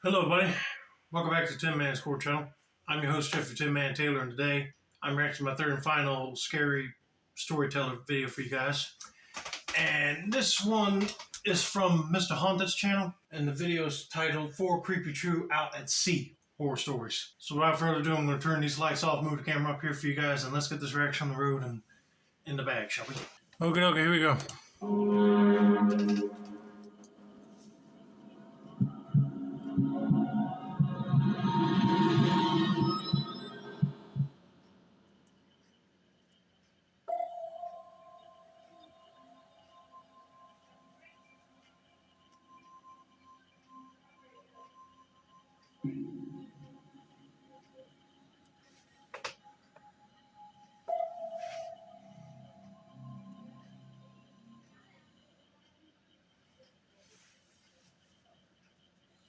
Hello, buddy. Welcome back to Tin Man's Core Channel. I'm your host, Jeffrey Tin Man Taylor, and today I'm reacting to my third and final scary storyteller video for you guys. And this one is from Mr. Haunted's channel, and the video is titled "4 Creepy True Out at Sea Horror Stories." So without further ado, I'm going to turn these lights off, move the camera up here for you guys, and let's get this reaction on the road and in the bag, shall we? Okay, here we go.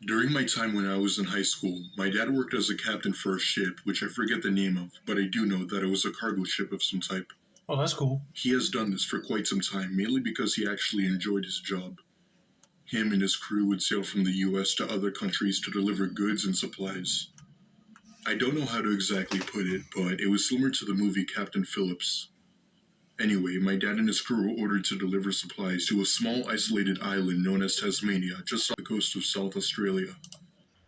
During my time when I was in high school, my dad worked as a captain for a ship, which I forget the name of, but I do know that it was a cargo ship of some type. Oh, that's cool. He has done this for quite some time, mainly because he actually enjoyed his job. Him and his crew would sail from the US to other countries to deliver goods and supplies. I don't know how to exactly put it, but it was similar to the movie Captain Phillips. Anyway, my dad and his crew were ordered to deliver supplies to a small isolated island known as Tasmania, just off the coast of South Australia.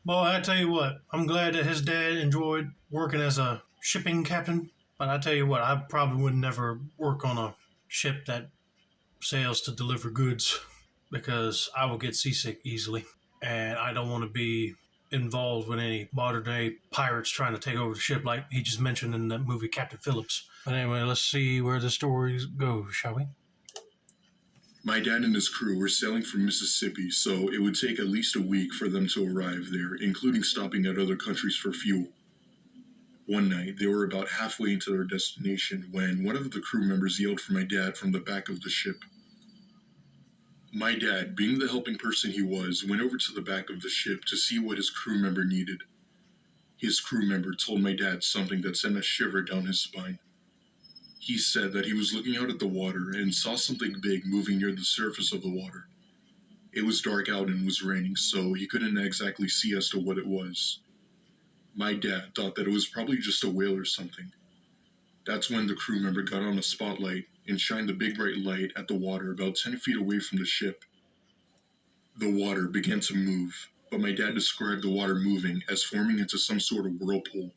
Well, I tell you what, I'm glad that his dad enjoyed working as a shipping captain, but I tell you what, I probably would never work on a ship that sails to deliver goods because I will get seasick easily, and I don't want to be involved with any modern day pirates trying to take over the ship like he just mentioned in the movie Captain Phillips. But anyway, let's see where the story goes, shall we? My dad and his crew were sailing from Mississippi, so it would take at least a week for them to arrive there, including stopping at other countries for fuel. One night, they were about halfway into their destination when one of the crew members yelled for my dad from the back of the ship. My dad, being the helping person he was, went over to the back of the ship to see what his crew member needed. His crew member told my dad something that sent a shiver down his spine. He said that he was looking out at the water and saw something big moving near the surface of the water. It was dark out and was raining, so he couldn't exactly see as to what it was. My dad thought that it was probably just a whale or something. That's when the crew member got on a spotlight and shined the big bright light at the water about 10 feet away from the ship. The water began to move, but my dad described the water moving as forming into some sort of whirlpool.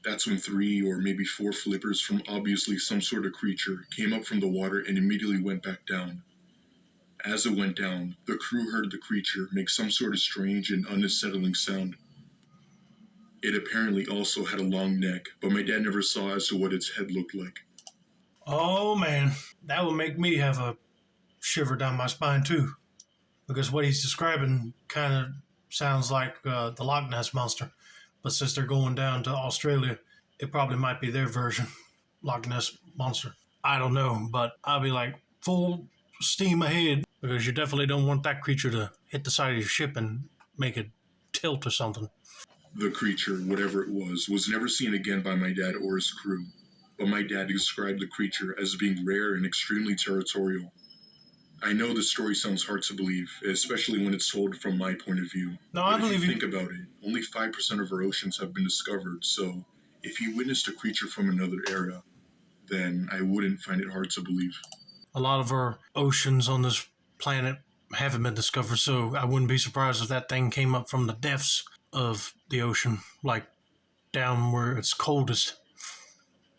That's when 3 or maybe 4 flippers from obviously some sort of creature came up from the water and immediately went back down. As it went down, the crew heard the creature make some sort of strange and unsettling sound. It apparently also had a long neck, but my dad never saw as to what its head looked like. Oh man, that would make me have a shiver down my spine too, because what he's describing kind of sounds like the Loch Ness Monster. But since they're going down to Australia, it probably might be their version, Loch Ness Monster. I don't know, but I'll be like full steam ahead because you definitely don't want that creature to hit the side of your ship and make it tilt or something. The creature, whatever it was never seen again by my dad or his crew, but my dad described the creature as being rare and extremely territorial. I know the story sounds hard to believe, especially when it's told from my point of view. No, I believe you. Think about it, only 5% of our oceans have been discovered, so if he witnessed a creature from another era, then I wouldn't find it hard to believe. A lot of our oceans on this planet haven't been discovered, so I wouldn't be surprised if that thing came up from the depths of the ocean, like down where it's coldest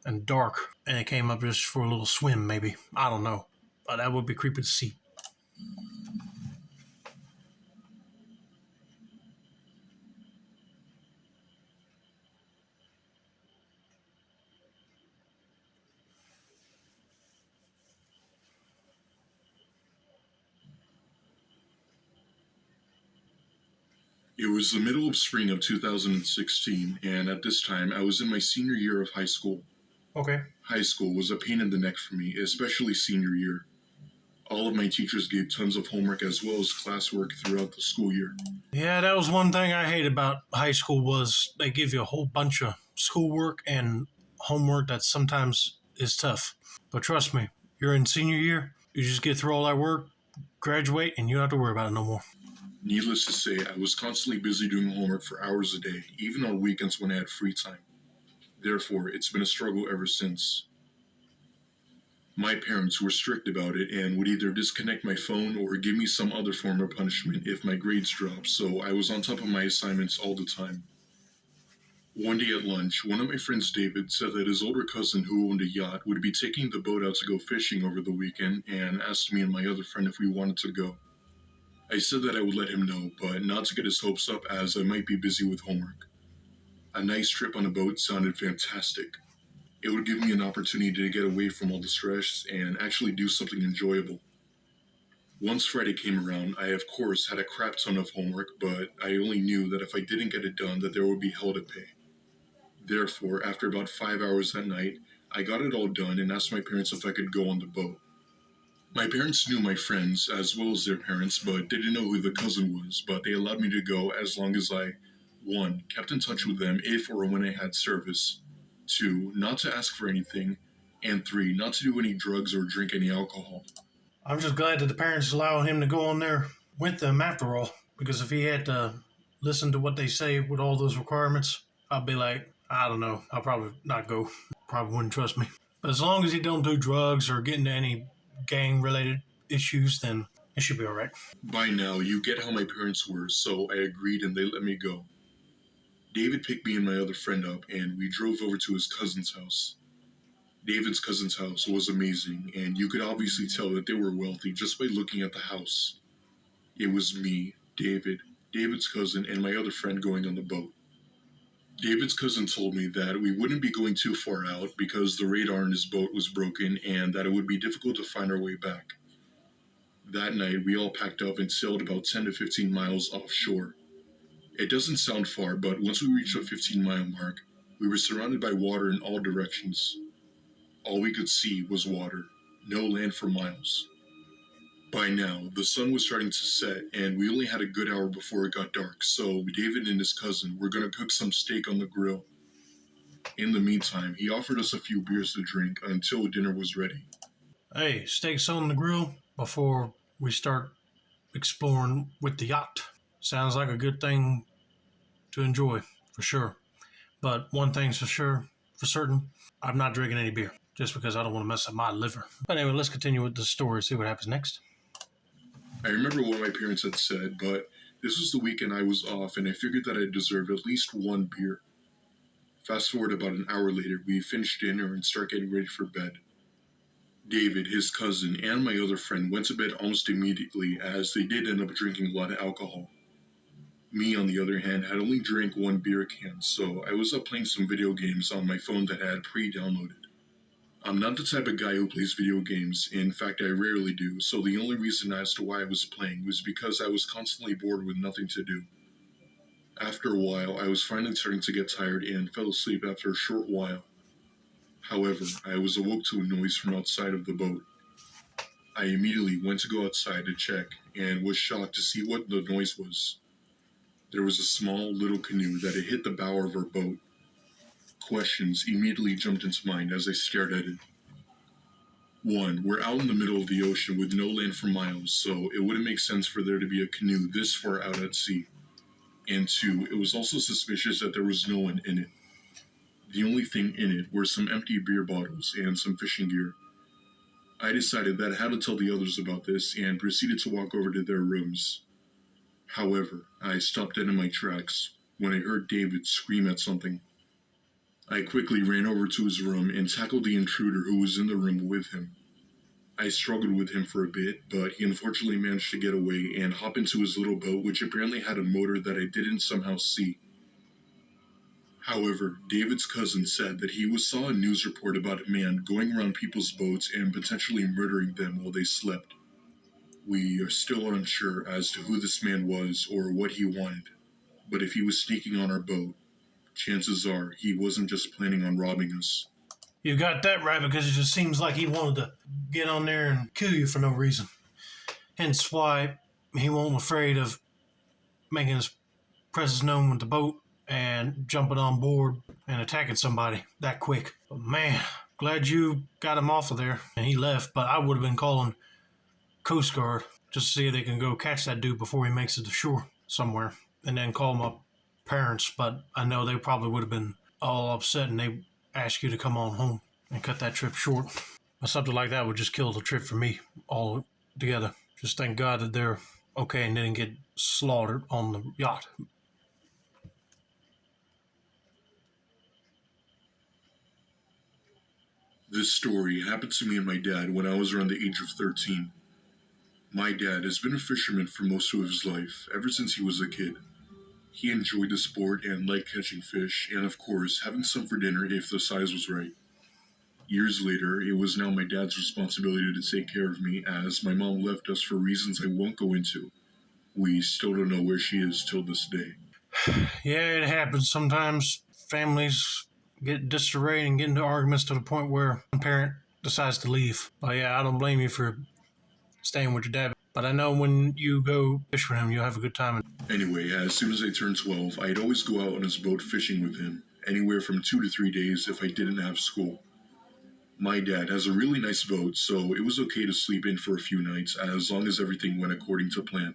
and dark, and it came up just for a little swim, maybe. I don't know. But that would be creepy to see. It was the middle of spring of 2016, and at this time I was in my senior year of high school. Okay. High school was a pain in the neck for me, especially senior year. All of my teachers gave tons of homework as well as classwork throughout the school year. Yeah, that was one thing I hate about high school was they give you a whole bunch of schoolwork and homework that sometimes is tough. But trust me, you're in senior year, you just get through all that work, graduate, and you don't have to worry about it no more. Needless to say, I was constantly busy doing homework for hours a day, even on weekends when I had free time. Therefore, it's been a struggle ever since. My parents were strict about it and would either disconnect my phone or give me some other form of punishment if my grades dropped, so I was on top of my assignments all the time. One day at lunch, one of my friends, David, said that his older cousin, who owned a yacht, would be taking the boat out to go fishing over the weekend and asked me and my other friend if we wanted to go. I said that I would let him know, but not to get his hopes up as I might be busy with homework. A nice trip on a boat sounded fantastic. It would give me an opportunity to get away from all the stress and actually do something enjoyable. Once Friday came around, I of course had a crap ton of homework, but I only knew that if I didn't get it done that there would be hell to pay. Therefore, after about 5 hours that night, I got it all done and asked my parents if I could go on the boat. My parents knew my friends as well as their parents, but didn't know who the cousin was, but they allowed me to go as long as I 1. Kept in touch with them if or when I had service, 2. Not to ask for anything, and 3. Not to do any drugs or drink any alcohol. I'm just glad that the parents allow him to go on there with them after all, because if he had to listen to what they say with all those requirements, I'd be like, I don't know, I'll probably not go. Probably wouldn't trust me. But as long as he don't do drugs or get into any gang-related issues, then it should be all right. By now, you get how my parents were, so I agreed and they let me go. David picked me and my other friend up, and we drove over to his cousin's house. David's cousin's house was amazing, and you could obviously tell that they were wealthy just by looking at the house. It was me, David, David's cousin, and my other friend going on the boat. David's cousin told me that we wouldn't be going too far out because the radar in his boat was broken and that it would be difficult to find our way back. That night, we all packed up and sailed about 10 to 15 miles offshore. It doesn't sound far, but once we reached the 15-mile mark, we were surrounded by water in all directions. All we could see was water, no land for miles. By now, the sun was starting to set, and we only had a good hour before it got dark, so David and his cousin were going to cook some steak on the grill. In the meantime, he offered us a few beers to drink until dinner was ready. Hey, steaks on the grill before we start exploring with the yacht. Sounds like a good thing to enjoy, for sure. But one thing's for sure, for certain, I'm not drinking any beer, just because I don't want to mess up my liver. But anyway, let's continue with the story, see what happens next. I remember what my parents had said, but this was the weekend I was off, and I figured that I deserved at least one beer. Fast forward about an hour later, we finished dinner and start getting ready for bed. David, his cousin, and my other friend went to bed almost immediately as they did end up drinking a lot of alcohol. Me, on the other hand, had only drank one beer can, so I was up playing some video games on my phone that I had pre-downloaded. I'm not the type of guy who plays video games, in fact I rarely do, so the only reason as to why I was playing was because I was constantly bored with nothing to do. After a while, I was finally starting to get tired and fell asleep after a short while. However, I was awoke to a noise from outside of the boat. I immediately went to go outside to check and was shocked to see what the noise was. There was a small little canoe that had hit the bow of our boat. Questions immediately jumped into mind as I stared at it. 1. We're out in the middle of the ocean with no land for miles, so it wouldn't make sense for there to be a canoe this far out at sea. And 2, it was also suspicious that there was no one in it. The only thing in it were some empty beer bottles and some fishing gear. I decided that I had to tell the others about this and proceeded to walk over to their rooms. However, I stopped dead in my tracks when I heard David scream at something. I quickly ran over to his room and tackled the intruder who was in the room with him. I struggled with him for a bit, but he unfortunately managed to get away and hop into his little boat, which apparently had a motor that I didn't somehow see. However, David's cousin said that he saw a news report about a man going around people's boats and potentially murdering them while they slept. We are still unsure as to who this man was or what he wanted, but if he was sneaking on our boat, chances are he wasn't just planning on robbing us. You got that right, because it just seems like he wanted to get on there and kill you for no reason. Hence why he wasn't afraid of making his presence known with the boat and jumping on board and attacking somebody that quick. But man, glad you got him off of there and he left, but I would have been calling Coast Guard. just to see if they can go catch that dude before he makes it to shore somewhere, and then call my parents. But I know they probably would have been all upset, and they ask you to come on home and cut that trip short. But something like that would just kill the trip for me altogether. Just thank God that they're okay and didn't get slaughtered on the yacht. This story happened to me and my dad when I was around the age of 13. My dad has been a fisherman for most of his life, ever since he was a kid. He enjoyed the sport and liked catching fish, and of course, having some for dinner if the size was right. Years later, it was now my dad's responsibility to take care of me as my mom left us for reasons I won't go into. We still don't know where she is till this day. Yeah, it happens. Sometimes families get disarrayed and get into arguments to the point where one parent decides to leave. But yeah, I don't blame you for staying with your dad. But I know when you go fish with him, you'll have a good time. Anyway, as soon as I turned 12, I'd always go out on his boat fishing with him, anywhere from 2 to 3 days if I didn't have school. My dad has a really nice boat, so it was okay to sleep in for a few nights as long as everything went according to plan.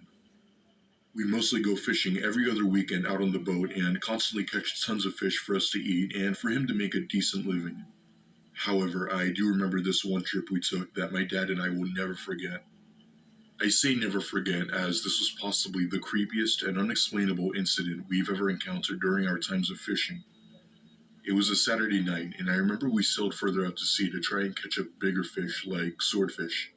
We mostly go fishing every other weekend out on the boat and constantly catch tons of fish for us to eat and for him to make a decent living. However, I do remember this one trip we took that my dad and I will never forget. I say never forget as this was possibly the creepiest and unexplainable incident we've ever encountered during our times of fishing. It was a Saturday night, and I remember we sailed further out to sea to try and catch a bigger fish like swordfish.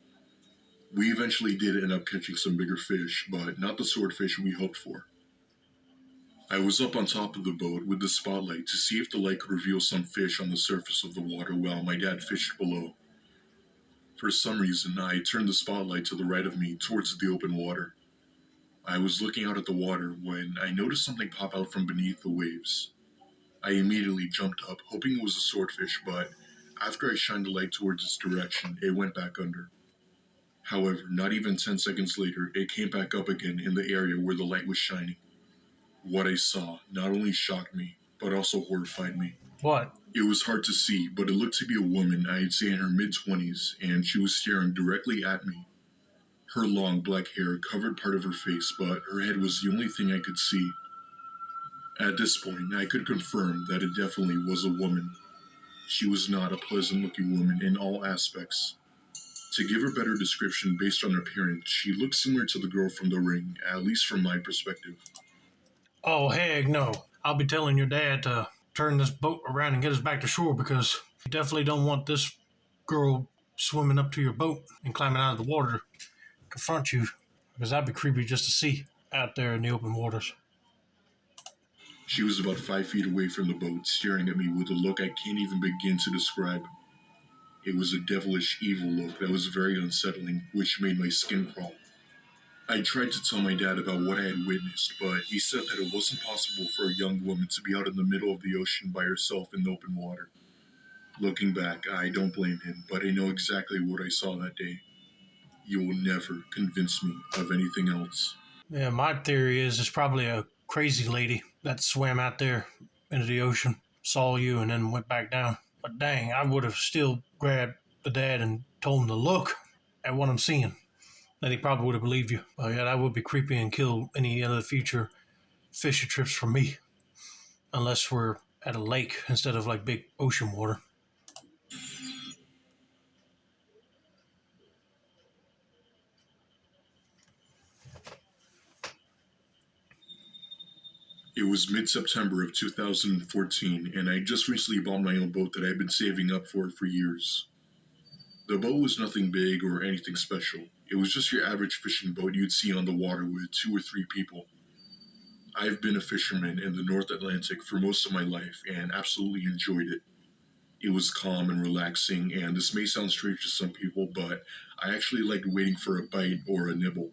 We eventually did end up catching some bigger fish, but not the swordfish we hoped for. I was up on top of the boat with the spotlight to see if the light could reveal some fish on the surface of the water while my dad fished below. For some reason, I turned the spotlight to the right of me towards the open water. I was looking out at the water when I noticed something pop out from beneath the waves. I immediately jumped up, hoping it was a swordfish, but after I shined the light towards its direction, it went back under. However, not even 10 seconds later, it came back up again in the area where the light was shining. What I saw not only shocked me, but also horrified me. What? It was hard to see, but it looked to be a woman, I'd say in her mid-20s, and she was staring directly at me. Her long black hair covered part of her face, but her head was the only thing I could see. At this point, I could confirm that it definitely was a woman. She was not a pleasant-looking woman in all aspects. To give her a better description based on her appearance, she looked similar to the girl from The Ring, at least from my perspective. Oh, heck no. I'll be telling your dad to turn this boat around and get us back to shore because you definitely don't want this girl swimming up to your boat and climbing out of the water to confront you because that'd be creepy just to see out there in the open waters. She was about 5 feet away from the boat, staring at me with a look I can't even begin to describe. It was a devilish, evil look that was very unsettling, which made my skin crawl. I tried to tell my dad about what I had witnessed, but he said that it wasn't possible for a young woman to be out in the middle of the ocean by herself in open water. Looking back, I don't blame him, but I know exactly what I saw that day. You will never convince me of anything else. Yeah, my theory is it's probably a crazy lady that swam out there into the ocean, saw you, and then went back down. But dang, I would have still grabbed the dad and told him to look at what I'm seeing. Then he probably would have believed you. Oh yeah, that would be creepy and kill any other future fishing trips for me. Unless we're at a lake instead of like big ocean water. It was mid-September of 2014, and I just recently bought my own boat that I'd been saving up for years. The boat was nothing big or anything special. It was just your average fishing boat you'd see on the water with 2 or 3 people. I've been a fisherman in the North Atlantic for most of my life and absolutely enjoyed it. It was calm and relaxing, and this may sound strange to some people, but I actually liked waiting for a bite or a nibble.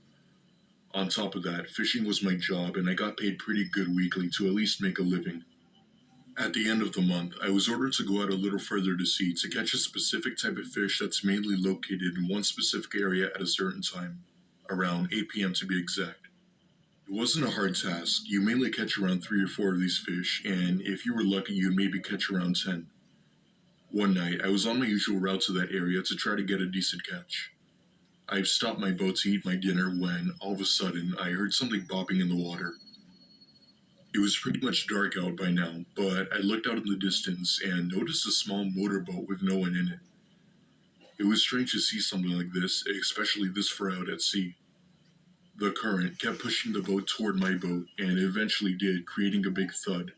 On top of that, fishing was my job, and I got paid pretty good weekly to at least make a living. At the end of the month, I was ordered to go out a little further to sea to catch a specific type of fish that's mainly located in one specific area at a certain time, around 8 p.m. to be exact. It wasn't a hard task. You mainly catch around 3 or 4 of these fish, and if you were lucky, you'd maybe catch around 10. One night, I was on my usual route to that area to try to get a decent catch. I'd stopped my boat to eat my dinner when, all of a sudden, I heard something bopping in the water. It was pretty much dark out by now, but I looked out in the distance and noticed a small motorboat with no one in it. It was strange to see something like this, especially this far out at sea. The current kept pushing the boat toward my boat, and it eventually did, creating a big thud.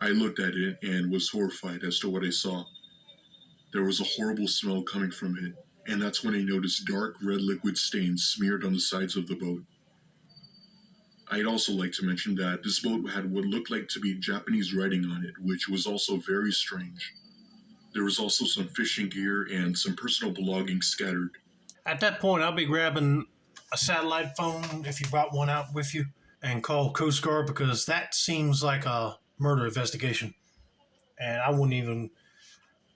I looked at it and was horrified as to what I saw. There was a horrible smell coming from it, and that's when I noticed dark red liquid stains smeared on the sides of the boat. I'd also like to mention that this boat had what looked like to be Japanese writing on it, which was also very strange. There was also some fishing gear and some personal belongings scattered. At that point, I'll be grabbing a satellite phone if you brought one out with you and call Coast Guard because that seems like a murder investigation. And I wouldn't even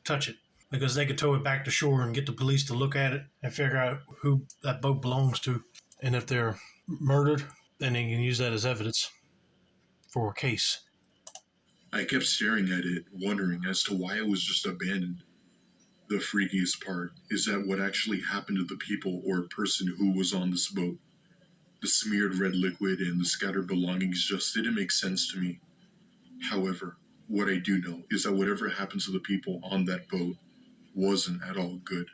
touch it because they could tow it back to shore and get the police to look at it and figure out who that boat belongs to. And if they're murdered, then they can use that as evidence for a case. I kept staring at it, wondering as to why it was just abandoned. The freakiest part is that what actually happened to the people or person who was on this boat. The smeared red liquid and the scattered belongings just didn't make sense to me. However, what I do know is that whatever happened to the people on that boat wasn't at all good.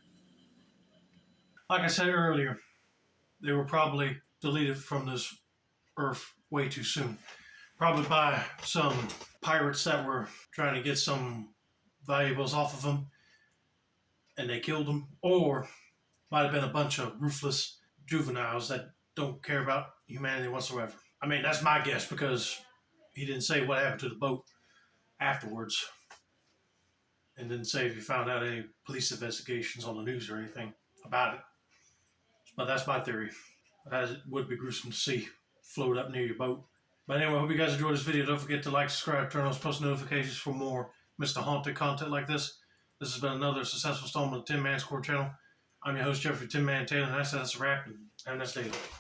Like I said earlier, they were probably deleted from this earth way too soon. Probably by some pirates that were trying to get some valuables off of them and they killed them, or might have been a bunch of ruthless juveniles that don't care about humanity whatsoever. I mean, that's my guess because he didn't say what happened to the boat afterwards and didn't say if he found out any police investigations on the news or anything about it. But that's my theory. As it would be gruesome to see float up near your boat. But anyway, I hope you guys enjoyed this video. Don't forget to like, subscribe, turn on those post notifications for more Mr. Haunted content like this. This has been another successful installment of the Tin Man Score channel. I'm your host, Jeffrey Tin Man Taylor, and that's a wrap. And have a nice day.